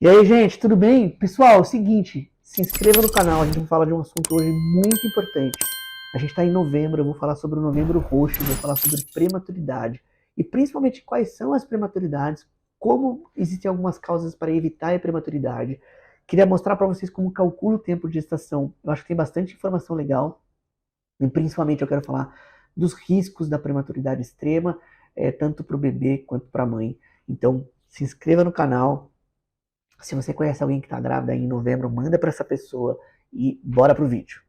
E aí, gente, tudo bem? Pessoal, é o seguinte, se inscreva no canal, a gente vai falar de um assunto hoje muito importante. A gente está em novembro, eu vou falar sobre o novembro roxo, vou falar sobre prematuridade e principalmente quais são as prematuridades, como existem algumas causas para evitar a prematuridade. Queria mostrar para vocês como calcula o tempo de gestação. Eu acho que tem bastante informação legal e principalmente eu quero falar dos riscos da prematuridade extrema, tanto para o bebê quanto para a mãe. Então, se inscreva no canal. Se você conhece alguém que está grávida em novembro, manda para essa pessoa e bora pro vídeo.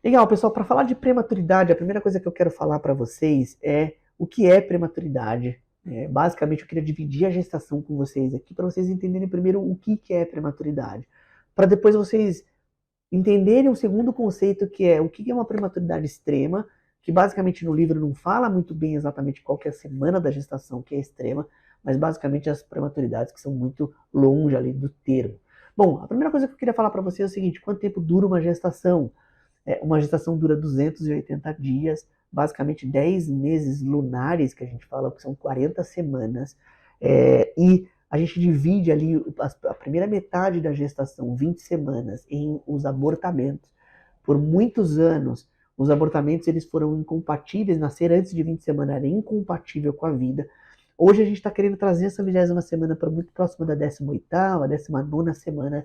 Legal, pessoal, para falar de prematuridade, a primeira coisa que eu quero falar para vocês é o que é prematuridade. Basicamente, eu queria dividir a gestação com vocês aqui para vocês entenderem primeiro o que é prematuridade, para depois vocês entenderem o segundo conceito, que é o que é uma prematuridade extrema, que basicamente no livro não fala muito bem exatamente qual que é a semana da gestação que é extrema, mas basicamente as prematuridades que são muito longe ali do termo. Bom, a primeira coisa que eu queria falar para vocês é o seguinte: quanto tempo dura uma gestação? Uma gestação dura 280 dias, basicamente 10 meses lunares, que a gente fala que são 40 semanas, e a gente divide ali a primeira metade da gestação, 20 semanas, em os abortamentos. Por muitos anos, os abortamentos eles foram incompatíveis, nascer antes de 20 semanas era incompatível com a vida. Hoje a gente está querendo trazer essa 20ª semana para muito próximo da 18ª, 19ª semana.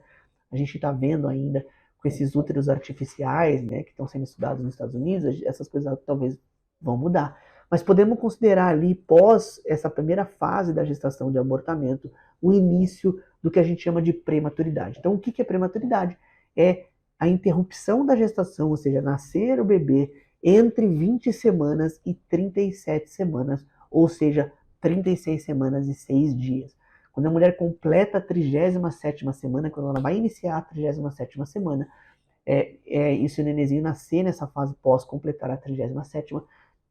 A gente está vendo ainda com esses úteros artificiais, né, que estão sendo estudados nos Estados Unidos, essas coisas talvez vão mudar. Mas podemos considerar ali, pós essa primeira fase da gestação de abortamento, o início do que a gente chama de prematuridade. Então, o que é prematuridade? É a interrupção da gestação, ou seja, nascer o bebê entre 20 semanas e 37 semanas, ou seja, 36 semanas e 6 dias. Quando a mulher completa a 37ª semana, quando ela vai iniciar a 37ª semana, e se o nenenzinho nascer nessa fase pós completar a 37ª,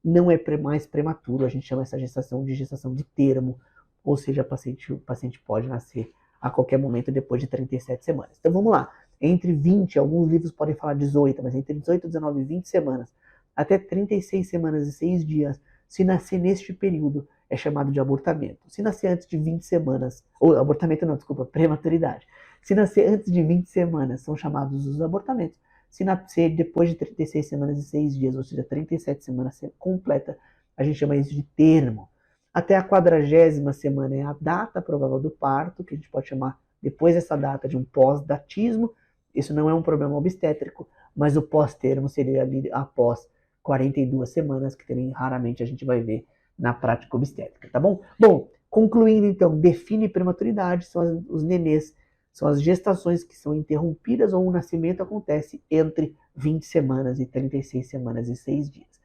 não é mais prematuro, a gente chama essa gestação de gestação de termo, ou seja, o paciente pode nascer a qualquer momento depois de 37 semanas. Então vamos lá, entre 20, alguns livros podem falar 18, mas entre 18, 19 e 20 semanas, até 36 semanas e 6 dias, se nascer neste período, é chamado de abortamento. Se nascer antes de 20 semanas, ou abortamento não, desculpa, prematuridade. Se nascer antes de 20 semanas, são chamados os abortamentos. Se nascer depois de 36 semanas e 6 dias, ou seja, 37 semanas completa, a gente chama isso de termo. Até a 40ª semana é a data provável do parto, que a gente pode chamar depois dessa data de um pós-datismo. Isso não é um problema obstétrico, mas o pós-termo seria ali após 42 semanas, que também raramente a gente vai ver na prática obstétrica, tá bom? Bom, concluindo então, define prematuridade, são os nenês, são as gestações que são interrompidas ou o nascimento acontece entre 20 semanas e 36 semanas e 6 dias.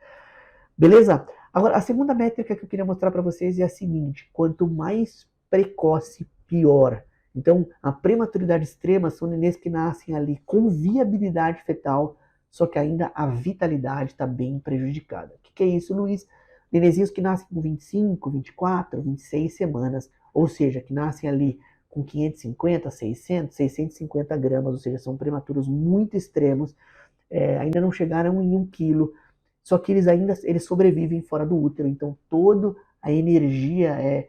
Beleza? Agora, a segunda métrica que eu queria mostrar para vocês é a seguinte: quanto mais precoce, pior. Então, a prematuridade extrema são nenês que nascem ali com viabilidade fetal, só que ainda a vitalidade está bem prejudicada. O que é isso, Luiz? Nenezinhos que nascem com 25, 24, 26 semanas, ou seja, que nascem ali com 550, 600, 650 gramas, ou seja, são prematuros muito extremos, ainda não chegaram em 1 quilo, só que eles sobrevivem fora do útero, então toda a energia é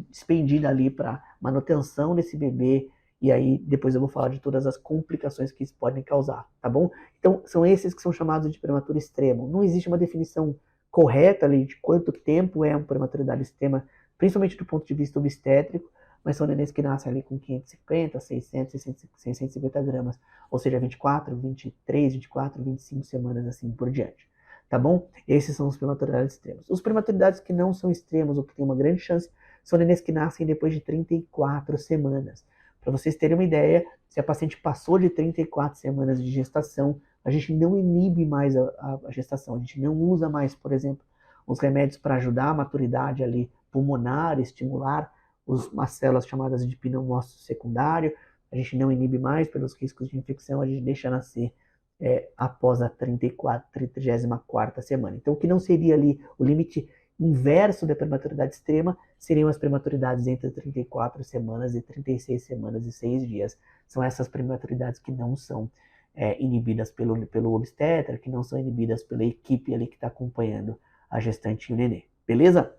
despendida ali para manutenção desse bebê, e aí depois eu vou falar de todas as complicações que isso pode causar, tá bom? Então são esses que são chamados de prematuro extremo. Não existe uma definição correta ali de quanto tempo é uma prematuridade extrema, principalmente do ponto de vista obstétrico, mas são nenéns que nascem ali com 550, 600, 650 gramas, ou seja, 24, 23, 24, 25 semanas assim por diante. Tá bom? Esses são os prematuridades extremos. Os prematuridades que não são extremos ou que têm uma grande chance são nenéns que nascem depois de 34 semanas. Para vocês terem uma ideia, se a paciente passou de 34 semanas de gestação, a gente não inibe mais a gestação, a gente não usa mais, por exemplo, os remédios para ajudar a maturidade ali pulmonar, estimular as células chamadas de pneumócito secundário, a gente não inibe mais pelos riscos de infecção, a gente deixa nascer após a 34ª semana. Então, o que não seria ali o limite inverso da prematuridade extrema seriam as prematuridades entre 34 semanas e 36 semanas e 6 dias. São essas prematuridades que não são inibidas pelo obstetra, que não são inibidas pela equipe ali que está acompanhando a gestante e o nenê. Beleza?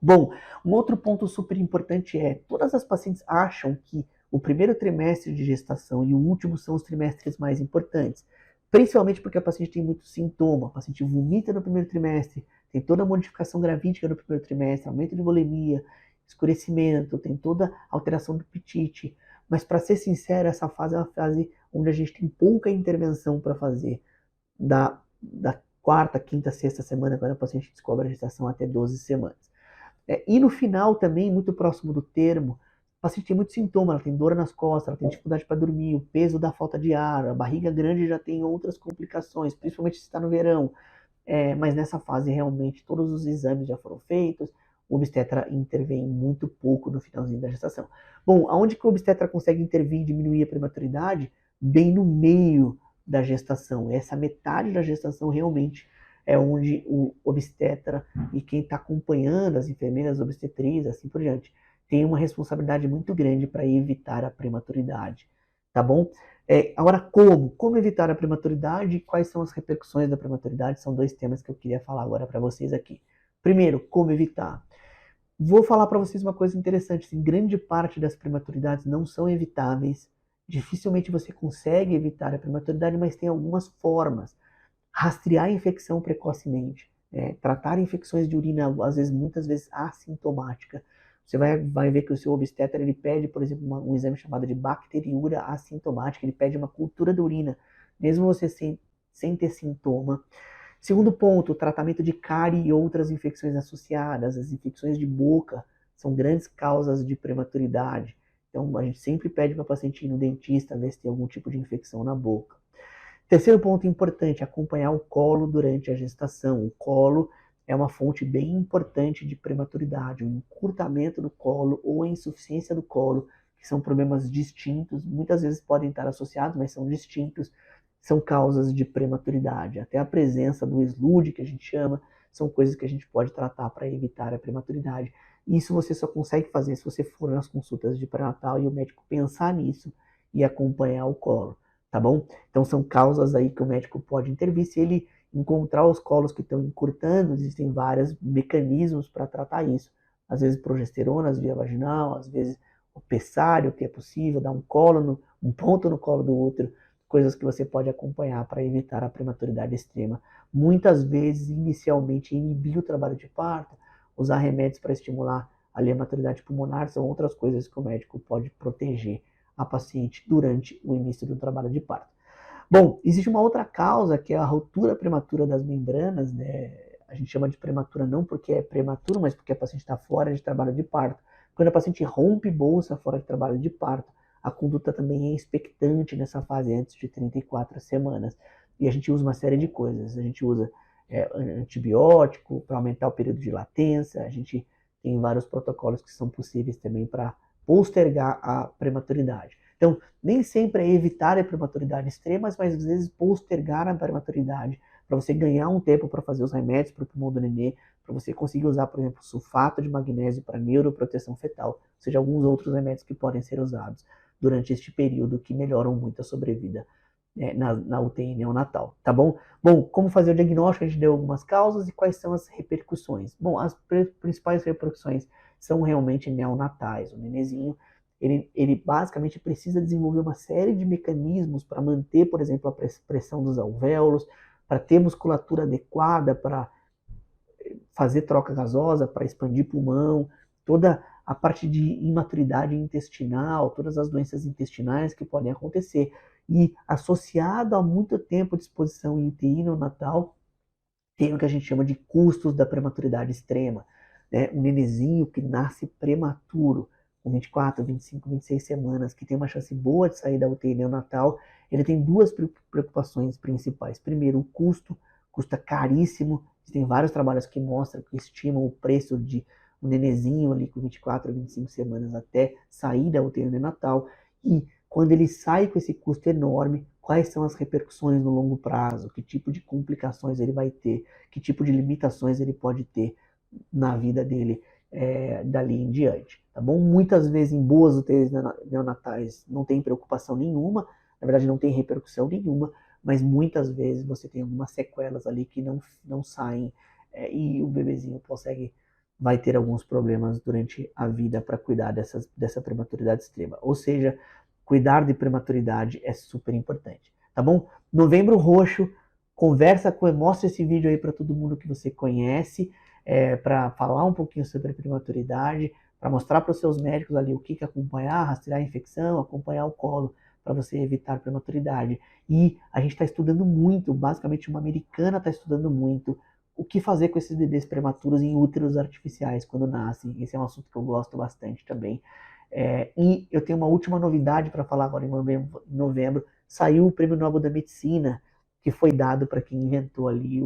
Bom, um outro ponto super importante todas as pacientes acham que o primeiro trimestre de gestação e o último são os trimestres mais importantes, principalmente porque a paciente tem muito sintoma, a paciente vomita no primeiro trimestre, tem toda a modificação gravídica no primeiro trimestre, aumento de volemia, escurecimento, tem toda a alteração do apetite, mas para ser sincero, essa fase é uma fase onde a gente tem pouca intervenção para fazer, da quarta, quinta, sexta semana, quando a paciente descobre a gestação, até 12 semanas. E no final também, muito próximo do termo, a paciente tem muito sintoma, ela tem dor nas costas, ela tem dificuldade para dormir, o peso da falta de ar, a barriga grande já tem outras complicações, principalmente se está no verão. Mas nessa fase realmente todos os exames já foram feitos, o obstetra intervém muito pouco no finalzinho da gestação. Bom, aonde que o obstetra consegue intervir e diminuir a prematuridade? Bem no meio da gestação. Essa metade da gestação realmente é onde o obstetra e quem está acompanhando, as enfermeiras, obstetrizes, assim por diante, tem uma responsabilidade muito grande para evitar a prematuridade, tá bom? Agora, como evitar a prematuridade e quais são as repercussões da prematuridade? São dois temas que eu queria falar agora para vocês aqui. Primeiro, como evitar? Vou falar para vocês uma coisa interessante, assim, grande parte das prematuridades não são evitáveis, dificilmente você consegue evitar a prematuridade, mas tem algumas formas. Rastrear a infecção precocemente, tratar infecções de urina, às vezes, muitas vezes assintomática. Você vai ver que o seu obstetra ele pede, por exemplo, um exame chamado de bacteriúria assintomática, ele pede uma cultura da urina, mesmo você sem ter sintoma. Segundo ponto, tratamento de cárie e outras infecções associadas. As infecções de boca são grandes causas de prematuridade. Então, a gente sempre pede para o paciente ir no dentista, ver se tem algum tipo de infecção na boca. Terceiro ponto importante, acompanhar o colo durante a gestação. O colo é uma fonte bem importante de prematuridade. O encurtamento do colo ou a insuficiência do colo, que são problemas distintos, muitas vezes podem estar associados, mas são distintos, são causas de prematuridade. Até a presença do SLUD, que a gente chama, são coisas que a gente pode tratar para evitar a prematuridade. Isso você só consegue fazer se você for nas consultas de pré-natal e o médico pensar nisso e acompanhar o colo, tá bom? Então são causas aí que o médico pode intervir. Se ele encontrar os colos que estão encurtando, existem vários mecanismos para tratar isso. Às vezes progesteronas via vaginal, às vezes o pessário, que é possível, dar um ponto no colo do útero, coisas que você pode acompanhar para evitar a prematuridade extrema. Muitas vezes, inicialmente, inibir o trabalho de parto, usar remédios para estimular ali a maturidade pulmonar, são outras coisas que o médico pode proteger a paciente durante o início do trabalho de parto. Bom, existe uma outra causa, que é a ruptura prematura das membranas, né? A gente chama de prematura não porque é prematuro, mas porque a paciente está fora de trabalho de parto. Quando a paciente rompe bolsa fora de trabalho de parto, a conduta também é expectante nessa fase antes de 34 semanas. E a gente usa uma série de coisas. A gente usa antibiótico para aumentar o período de latência. A gente tem vários protocolos que são possíveis também para postergar a prematuridade. Então, nem sempre é evitar a prematuridade extrema, mas às vezes postergar a prematuridade para você ganhar um tempo para fazer os remédios para o pulmão do nenê, para você conseguir usar, por exemplo, sulfato de magnésio para neuroproteção fetal, ou seja, alguns outros remédios que podem ser usados durante este período que melhoram muito a sobrevida na UTI neonatal, tá bom? Bom, como fazer o diagnóstico? A gente deu algumas causas e quais são as repercussões. Bom, as principais repercussões são realmente neonatais. O nenezinho, ele basicamente precisa desenvolver uma série de mecanismos para manter, por exemplo, a pressão dos alvéolos, para ter musculatura adequada, para fazer troca gasosa, para expandir pulmão, toda a parte de imaturidade intestinal, todas as doenças intestinais que podem acontecer. E associado a muito tempo de exposição em UTI neonatal, tem o que a gente chama de custos da prematuridade extrema. Né? Um nenezinho que nasce prematuro, com 24, 25, 26 semanas, que tem uma chance boa de sair da UTI neonatal, ele tem duas preocupações principais. Primeiro, o custo, custa caríssimo. Tem vários trabalhos que mostram, que estimam o preço de um nenezinho ali com 24 a 25 semanas até sair da UTI neonatal. E quando ele sai com esse custo enorme, quais são as repercussões no longo prazo? Que tipo de complicações ele vai ter? Que tipo de limitações ele pode ter na vida dele dali em diante? Tá bom? Muitas vezes em boas UTIs neonatais não tem preocupação nenhuma, Na verdade, não tem repercussão nenhuma, mas muitas vezes você tem algumas sequelas ali que não saem, e o bebezinho vai ter alguns problemas durante a vida para cuidar dessa prematuridade extrema. Ou seja, cuidar de prematuridade é super importante, tá bom? Novembro Roxo, mostra esse vídeo aí para todo mundo que você conhece, para falar um pouquinho sobre a prematuridade, para mostrar para os seus médicos ali o que acompanhar, rastrear a infecção, acompanhar o colo, para você evitar prematuridade. E a gente está estudando muito, basicamente uma americana está estudando muito o que fazer com esses bebês prematuros em úteros artificiais quando nascem. Esse é um assunto que eu gosto bastante também. E eu tenho uma última novidade para falar agora em novembro. Saiu o Prêmio Nobel da Medicina, que foi dado para quem inventou ali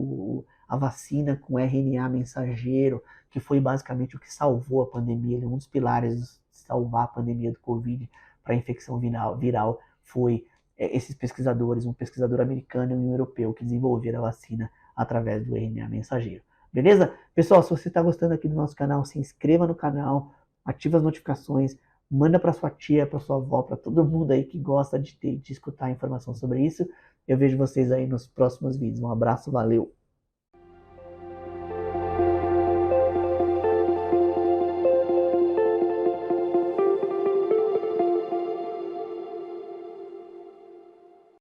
a vacina com RNA mensageiro, que foi basicamente o que salvou a pandemia. Um dos pilares de salvar a pandemia do Covid para a infecção viral foi esses pesquisadores, um pesquisador americano e um europeu, que desenvolveram a vacina através do RNA mensageiro. Beleza? Pessoal, se você está gostando aqui do nosso canal, se inscreva no canal, ativa as notificações, manda para sua tia, para sua avó, para todo mundo aí que gosta de escutar informação sobre isso. Eu vejo vocês aí nos próximos vídeos. Um abraço, valeu!